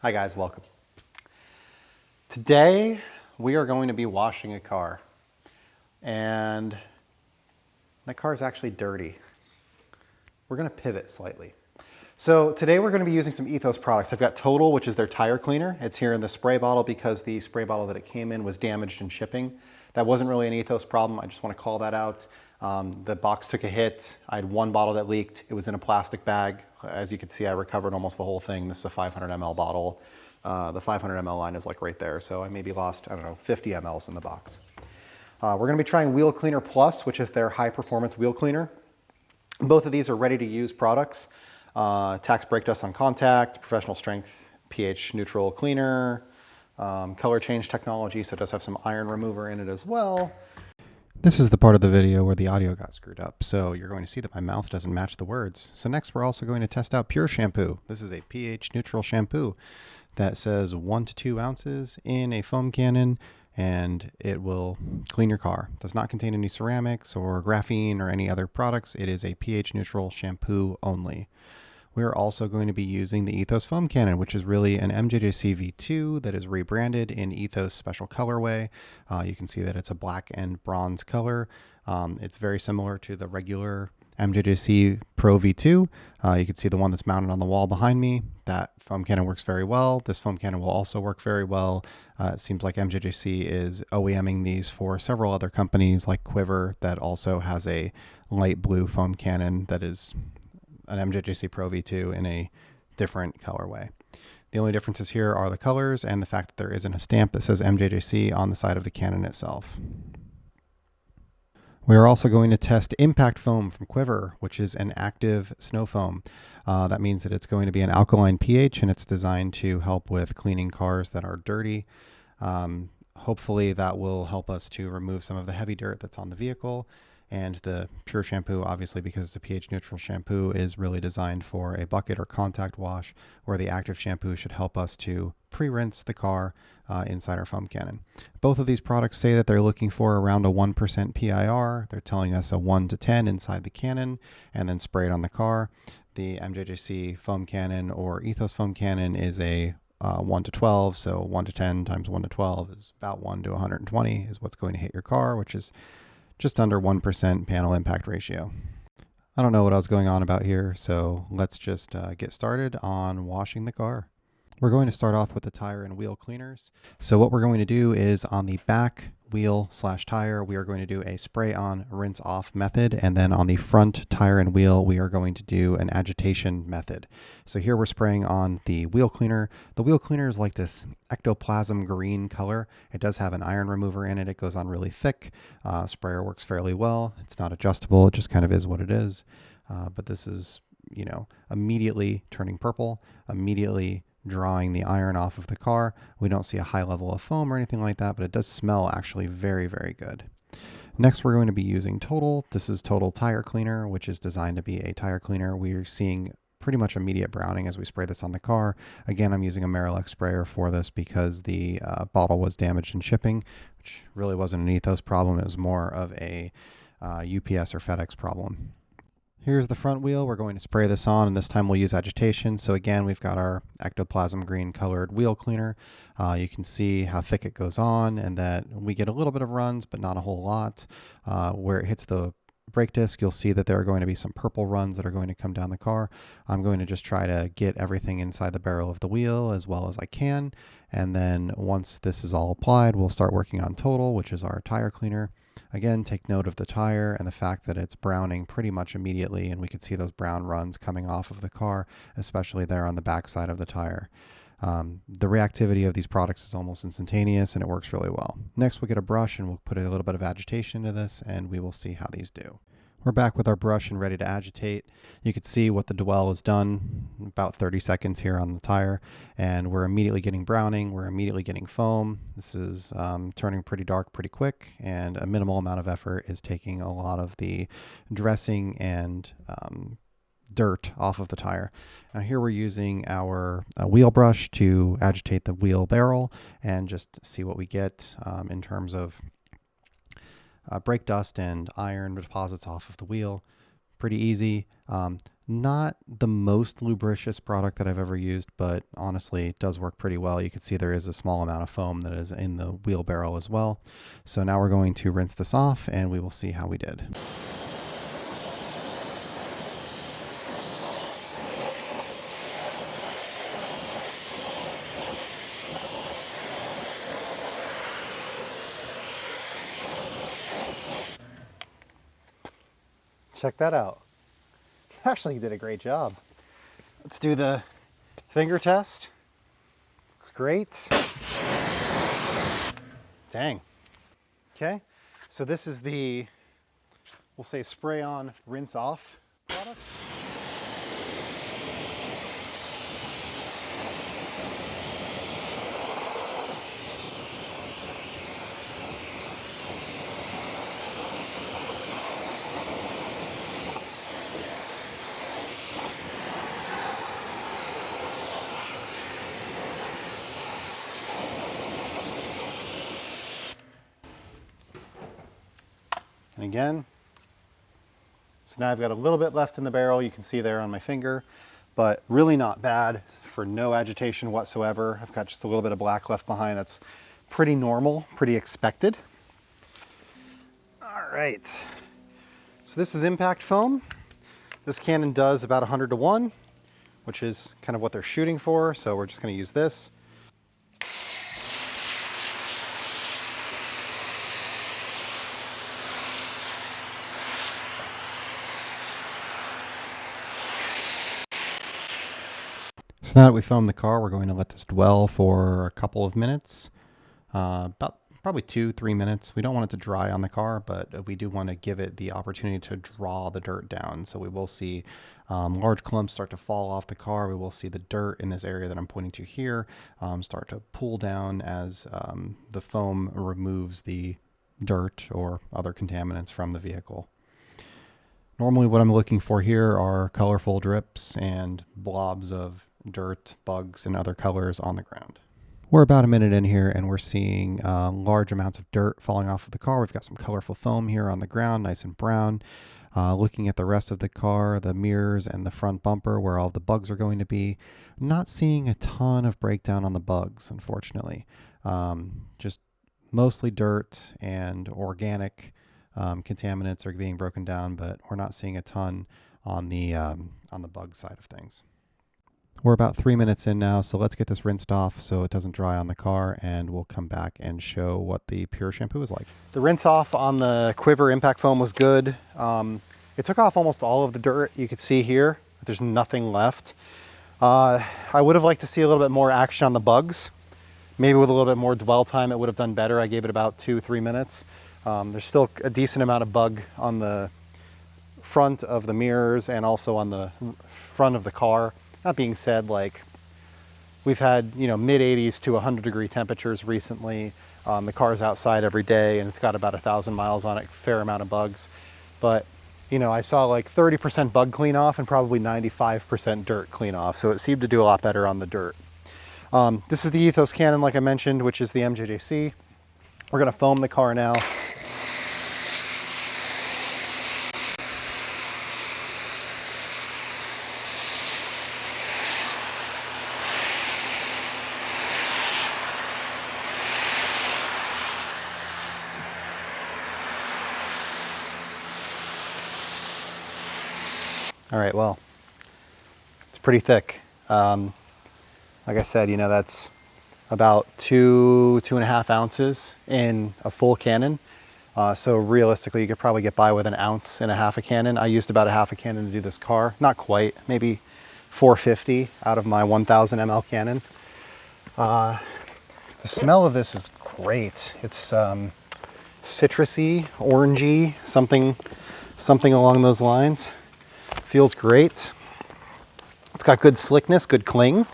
Hi guys, welcome. Today we are going to be washing a car, and that car is actually dirty. We're going to pivot slightly. So today we're going to be using some Ethos products. I've got Total, which is their tire cleaner. It's here in the spray bottle because the spray bottle that it came in was damaged in shipping. That wasn't really an Ethos problem. I just want to call that out. The box took a hit. I had one bottle that leaked. It was in a plastic bag. As you can see, I recovered almost the whole thing. This is a 500 ml bottle. The 500 ml line is like right there. So I maybe lost, 50 mLs in the box. We're going to be trying Wheel Cleaner Plus, which is their high performance wheel cleaner. Both of these are ready to use products. Tax brake dust on contact, professional strength pH neutral cleaner, color change technology, so it does have some iron remover in it as well. This is the part of the video where the audio got screwed up, so you're going to see that my mouth doesn't match the words. So next we're also going to test out Pure Shampoo. This is a pH neutral shampoo that says 1 to 2 ounces in a foam cannon, and it will clean your car. It does not contain any ceramics or graphene or any other products. It is a pH neutral shampoo only. We're also going to be using the Ethos foam cannon, which is really an MJJC V2 that is rebranded in Ethos special colorway. You can see that it's a black and bronze color. It's very similar to the regular MJJC Pro V2. You can see the one that's mounted on the wall behind me. That foam cannon works very well. This foam cannon will also work very well. It seems like MJJC is OEMing these for several other companies like Quivr that also has a light blue foam cannon that is an MJJC Pro V2 in a different colorway. The only differences here are the colors and the fact that there isn't a stamp that says MJJC on the side of the cannon itself. We are also going to test Impact Foam from Quivr, which is an active snow foam. That means that it's going to be an alkaline pH, and it's designed to help with cleaning cars that are dirty. Hopefully that will help us to remove some of the heavy dirt that's on the vehicle. And the Pure Shampoo, obviously, because the pH neutral shampoo is really designed for a bucket or contact wash, where the active shampoo should help us to pre-rinse the car inside our foam cannon. Both of these products say that they're looking for around a 1% PIR. They're telling us a 1 to 10 inside the cannon and then spray it on the car. The MJJC foam cannon or Ethos foam cannon is a 1 to 12, so 1 to 10 times 1 to 12 is about 1 to 120 is what's going to hit your car, which is just under 1% panel impact ratio. I don't know what else is going on about here, so let's just get started on washing the car. We're going to start off with the tire and wheel cleaners. So what we're going to do is on the back wheel / tire, we are going to do a spray on, rinse off method. And then on the front tire and wheel, we are going to do an agitation method. So here we're spraying on the wheel cleaner. The wheel cleaner is like this ectoplasm-green color. It does have an iron remover in it. It goes on really thick. Sprayer works fairly well. It's not adjustable. It just kind of is what it is. But this is, immediately turning purple, immediately drawing the iron off of the car. We don't see a high level of foam or anything like that, but it does smell actually very, very good. Next, we're going to be using Total. This is Total Tire Cleaner, which is designed to be a tire cleaner. We're seeing pretty much immediate browning as we spray this on the car. Again, I'm using a Marolex sprayer for this because the bottle was damaged in shipping, which really wasn't an Ethos problem. It was more of a UPS or FedEx problem. Here's the front wheel. We're going to spray this on, and this time we'll use agitation. So again, we've got our ectoplasm-green colored wheel cleaner. You can see how thick it goes on and that we get a little bit of runs, but not a whole lot. Where it hits the brake disc, you'll see that there are going to be some purple runs that are going to come down the car. I'm going to just try to get everything inside the barrel of the wheel as well as I can. And then once this is all applied, we'll start working on Total, which is our tire cleaner. Again, take note of the tire and the fact that it's browning pretty much immediately, and we could see those brown runs coming off of the car, especially there on the back side of the tire. The reactivity of these products is almost instantaneous, and it works really well. Next, we'll get a brush and we'll put a little bit of agitation into this, and we will see how these do. We're back with our brush and ready to agitate. You can see what the dwell has done, about 30 seconds here on the tire, and we're immediately getting browning, we're immediately getting foam. This is turning pretty dark pretty quick, and a minimal amount of effort is taking a lot of the dressing and dirt off of the tire. Now here we're using our wheel brush to agitate the wheel barrel and just see what we get in terms of brake dust and iron deposits off of the wheel. Pretty easy. Not the most lubricious product that I've ever used, but honestly, it does work pretty well. You can see there is a small amount of foam that is in the wheel barrel as well. So now we're going to rinse this off and we will see how we did. Check that out. Actually, you did a great job. Let's do the finger test. Looks great. Dang. Okay, so this is the, we'll say, spray on, rinse off product. And again, so now I've got a little bit left in the barrel. You can see there on my finger, but really not bad for no agitation whatsoever. I've got just a little bit of black left behind. That's pretty normal, pretty expected. All right, so this is impact foam. This cannon does about 100 to 1, which is kind of what they're shooting for. So we're just going to use this. So now that we foamed the car, we're going to let this dwell for a couple of minutes, about probably 2-3 minutes. We don't want it to dry on the car, but we do want to give it the opportunity to draw the dirt down. So we will see large clumps start to fall off the car. We will see the dirt in this area that I'm pointing to here start to pool down as the foam removes the dirt or other contaminants from the vehicle. Normally what I'm looking for here are colorful drips and blobs of dirt, bugs, and other colors on the ground. We're about a minute in here and we're seeing large amounts of dirt falling off of the car. We've got some colorful foam here on the ground, nice and brown. Looking at the rest of the car, the mirrors and the front bumper where all the bugs are going to be, not seeing a ton of breakdown on the bugs, unfortunately. Just mostly dirt and organic contaminants are being broken down, but we're not seeing a ton on the bug side of things. We're about 3 minutes in now, so let's get this rinsed off so it doesn't dry on the car, and we'll come back and show what the pure shampoo is like. The rinse off on the Quivr Impact Foam was good. It took off almost all of the dirt. You could see here, there's nothing left. I would have liked to see a little bit more action on the bugs. Maybe with a little bit more dwell time, it would have done better. I gave it about 2-3 minutes. There's still a decent amount of bug on the front of the mirrors and also on the front of the car. That being said, like, we've had, mid 80s to 100 degree temperatures recently. The car's outside every day and it's got about 1,000 miles on it, fair amount of bugs. But, I saw like 30% bug clean off and probably 95% dirt clean off. So it seemed to do a lot better on the dirt. This is the Ethos cannon, like I mentioned, which is the MJJC. We're gonna foam the car now. All right, well, it's pretty thick. Like I said, that's about 2.5 ounces in a full cannon. So realistically, you could probably get by with 1.5 ounces a cannon. I used about 1/2 cannon to do this car. Not quite, maybe 450 out of my 1,000 ml cannon. The smell of this is great. It's citrusy, orangey, something along those lines. Feels great. It's got good slickness, good cling.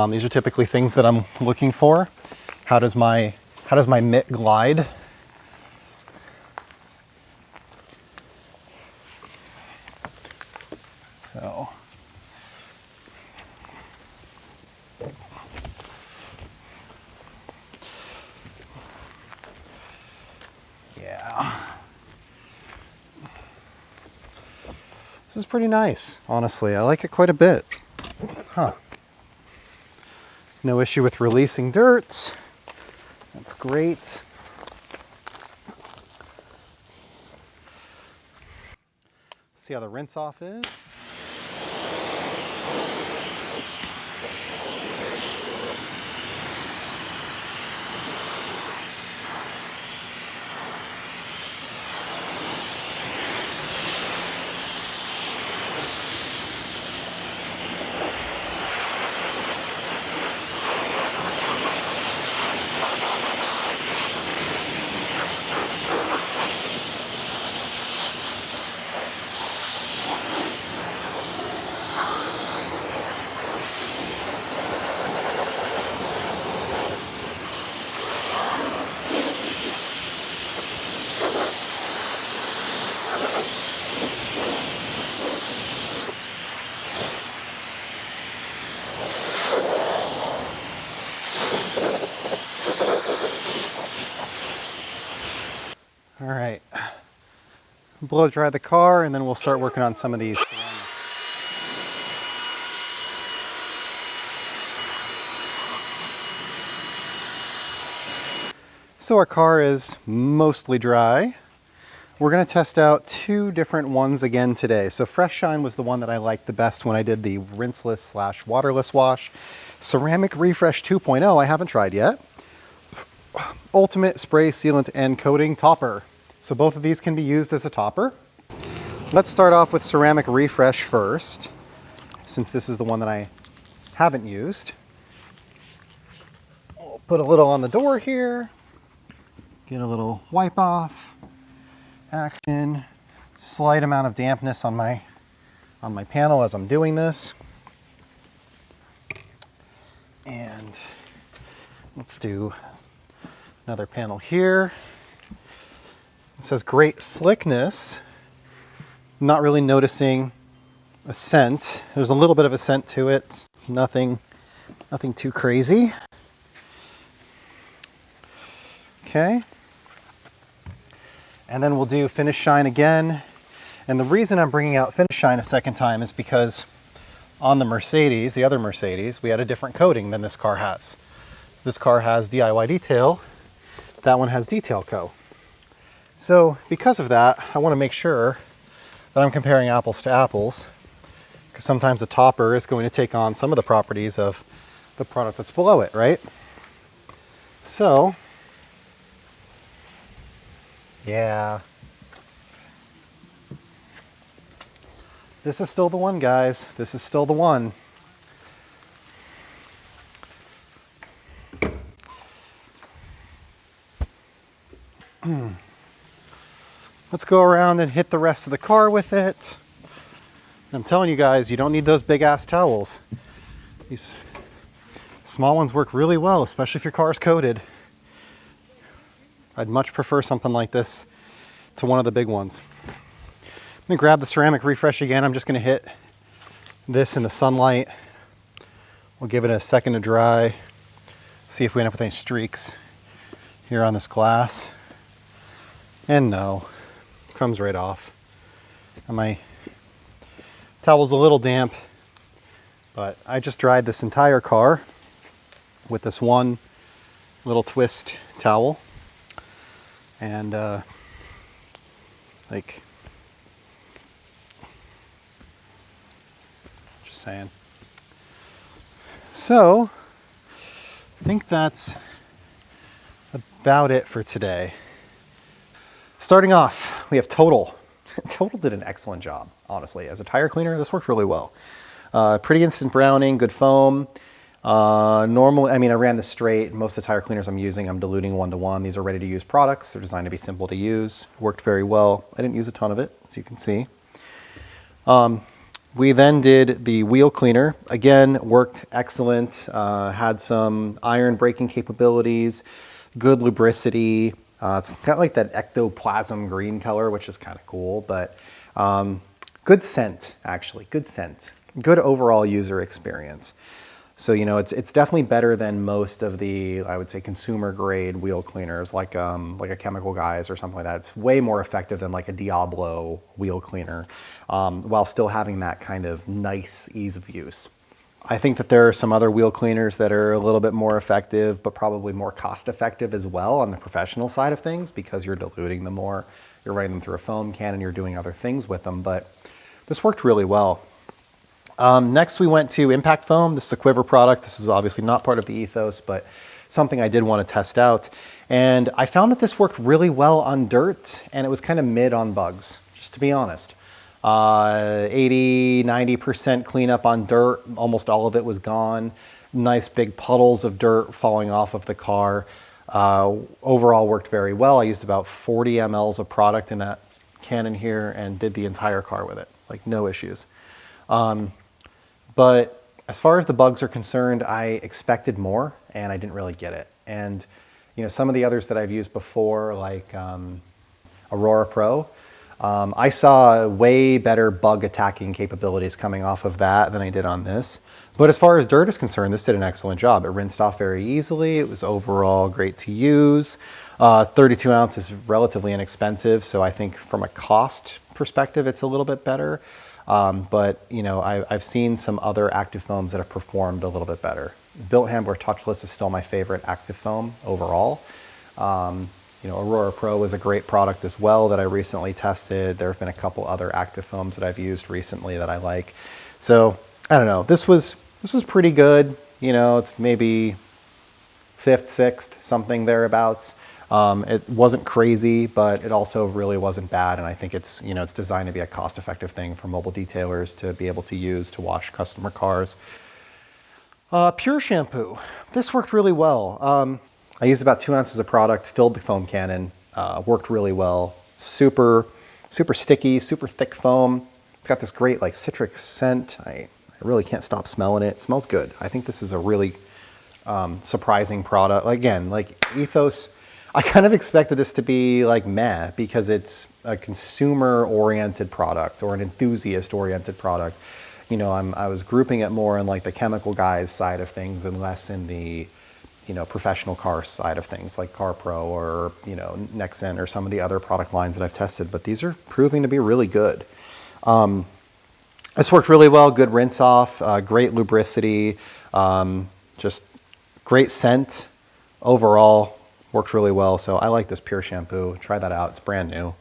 These are typically things that I'm looking for. How does my mitt glide? So yeah. This is pretty nice, honestly. I like it quite a bit. Huh. No issue with releasing dirt. That's great. See how the rinse off is. All right, blow dry the car and then we'll start working on some of these ceramics. So our car is mostly dry. We're gonna test out two different ones again today. So Fresh Shine was the one that I liked the best when I did the rinseless / waterless wash. Ceramic Refresh 2.0 I haven't tried yet. Ultimate spray sealant and coating topper. So both of these can be used as a topper. Let's start off with Ceramic Refresh first, since this is the one that I haven't used. We'll put a little on the door here. Get a little wipe off action. Slight amount of dampness on my panel as I'm doing this. And let's do another panel here. It says great slickness. Not really noticing a scent. There's a little bit of a scent to it. Nothing too crazy. Okay. And then we'll do Finish Shine again. And the reason I'm bringing out Finish Shine a second time is because on the Mercedes, the other Mercedes, we had a different coating than this car has. This car has DIY detail. That one has Detail Co. So because of that, I want to make sure that I'm comparing apples to apples, because sometimes a topper is going to take on some of the properties of the product that's below it, right? So, yeah. This is still the one, guys. This is still the one. Let's go around and hit the rest of the car with it. I'm telling you guys, you don't need those big ass towels. These small ones work really well, especially if your car is coated. I'd much prefer something like this to one of the big ones. I'm gonna grab the Ceramic Refresh again. I'm just gonna hit this in the sunlight. We'll give it a second to dry. See if we end up with any streaks here on this glass. And no. Comes right off. And my towel's a little damp, but I just dried this entire car with this one little twist towel. And just saying. So I think that's about it for today. Starting off, we have Total. Total did an excellent job, honestly. As a tire cleaner, this worked really well. Pretty instant browning, good foam. Normally, I mean, I ran this straight. Most of the tire cleaners I'm using, I'm diluting 1:1. These are ready to use products. They're designed to be simple to use. Worked very well. I didn't use a ton of it, as you can see. We then did the wheel cleaner. Again, worked excellent. Had some iron breaking capabilities, good lubricity. It's got like that ectoplasm-green color, which is kind of cool, but good scent, actually, good scent. Good overall user experience. So, you know, it's definitely better than most of the, I would say, consumer grade wheel cleaners like a Chemical Guys or something like that. It's way more effective than like a Diablo wheel cleaner, while still having that kind of nice ease of use. I think that there are some other wheel cleaners that are a little bit more effective, but probably more cost effective as well on the professional side of things, because you're diluting them more. You're running them through a foam can and you're doing other things with them, but this worked really well. Next we went to Impact Foam. This is a Quivr product. This is obviously not part of the Ethos, but something I did want to test out. And I found that this worked really well on dirt, and it was kind of mid on bugs, just to be honest. 80, 90% cleanup on dirt. Almost all of it was gone. Nice big puddles of dirt falling off of the car. Overall worked very well. I used about 40 mLs of product in that cannon here and did the entire car with it, like no issues. But as far as the bugs are concerned, I expected more and I didn't really get it. And you know, some of the others that I've used before, like Aurora Pro, I saw way better bug attacking capabilities coming off of that than I did on this. But as far as dirt is concerned, this did an excellent job. It rinsed off very easily. It was overall great to use. 32 ounce is relatively inexpensive, so I think from a cost perspective, it's a little bit better. But you know, I've seen some other active foams that have performed a little bit better. Built Handler Touchless is still my favorite active foam overall. You know, Aurora Pro is a great product as well that I recently tested. There have been a couple other active foams that I've used recently that I like. So I don't know, this was pretty good. You know, it's maybe fifth, sixth, something thereabouts. It wasn't crazy, but it also really wasn't bad. And I think it's, you know, it's designed to be a cost-effective thing for mobile detailers to be able to use to wash customer cars. Pure shampoo. This worked really well. I used about 2 ounces of product, filled the foam cannon, worked really well. Super sticky, super thick foam. It's got this great like citric scent. I really can't stop smelling it. It smells good. I think this is a really surprising product. Again, like Ethos, I kind of expected this to be like meh because it's a consumer-oriented product or an enthusiast-oriented product. You know, I was grouping it more in like the Chemical Guys side of things and less in the, you know, professional car side of things like CarPro or, you know, Nexen or some of the other product lines that I've tested, but these are proving to be really good. This worked really well, good rinse off, great lubricity, just great scent. Overall, worked really well. So I like this Pure shampoo. Try that out, it's brand new.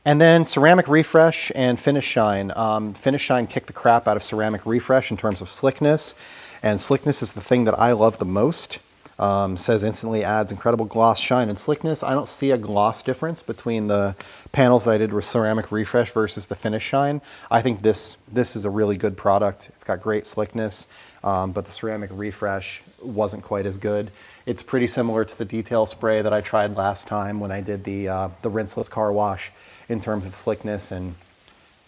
And then Ceramic Refresh and Finish Shine. Finish Shine kicked the crap out of Ceramic Refresh in terms of slickness, and slickness is the thing that I love the most. Says instantly adds incredible gloss, shine, and slickness. I don't see a gloss difference between the panels that I did with Ceramic Refresh versus the Finish Shine. I think this is a really good product. It's got great slickness, but the Ceramic Refresh wasn't quite as good. It's pretty similar to the detail spray that I tried last time when I did the rinseless car wash in terms of slickness, and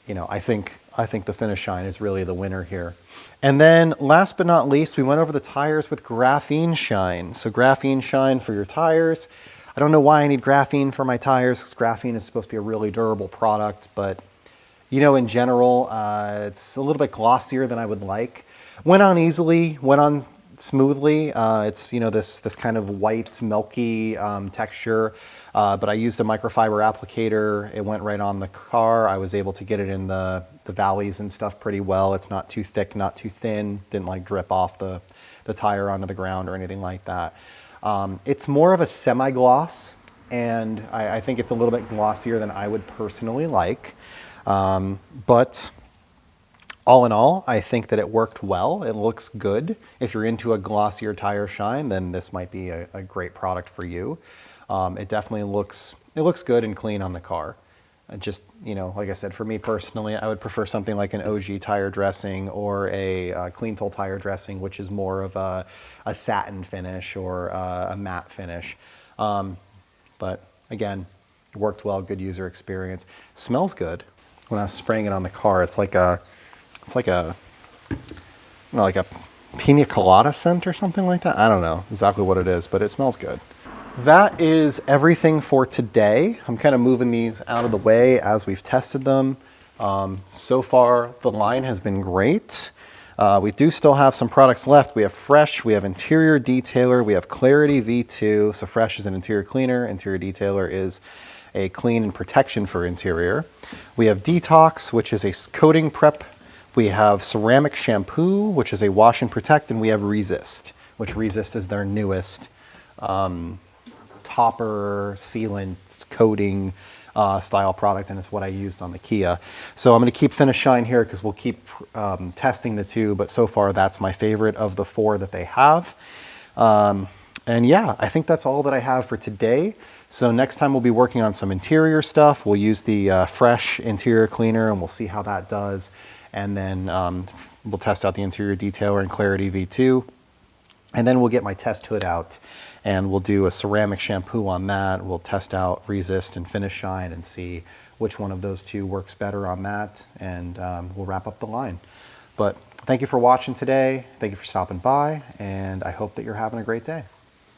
you know, I think the Finish Shine is really the winner here. And then last but not least, we went over the tires with Graphene Shine. So Graphene Shine for your tires. I don't know why I need graphene for my tires, because graphene is supposed to be a really durable product, but you know, in general, it's a little bit glossier than I would like. Went on easily, went on smoothly. It's, you know, this kind of white, milky texture, but I used a microfiber applicator. It went right on the car. I was able to get it in the valleys and stuff pretty well. It's not too thick, not too thin. Didn't like drip off the tire onto the ground or anything like that. It's more of a semi-gloss, and I think it's a little bit glossier than I would personally like. But all in all, I think that it worked well. It looks good. If you're into a glossier tire shine, then this might be a great product for you. It definitely looks good and clean on the car. Just, you know, like I said, for me personally, I would prefer something like an OG tire dressing or a Clean Tool tire dressing, which is more of a satin finish or a matte finish. But again, worked well, good user experience. Smells good. When I was spraying it on the car, it's like a pina colada scent or something like that. I don't know exactly what it is, but it smells good. That is everything for today. I'm kind of moving these out of the way as we've tested them. So far, the line has been great. We do still have some products left. We have Fresh, we have Interior Detailer, we have Clarity V2. So Fresh is an interior cleaner, Interior Detailer is a clean and protection for interior. We have Detox, which is a coating prep. We have Ceramic Shampoo, which is a wash and protect, and we have Resist, which Resist is their newest topper, sealant, coating style product, and it's what I used on the Kia. So I'm going to keep Finish Shine here because we'll keep testing the two, but so far that's my favorite of the 4 that they have. And yeah, I think that's all that I have for today. So next time we'll be working on some interior stuff. We'll use the Fresh interior cleaner and we'll see how that does. And then we'll test out the Interior Detailer and Clarity V2. And then we'll get my test hood out and we'll do a ceramic shampoo on that. We'll test out Resist and Finish Shine and see which one of those 2 works better on that. And we'll wrap up the line. But thank you for watching today. Thank you for stopping by. And I hope that you're having a great day.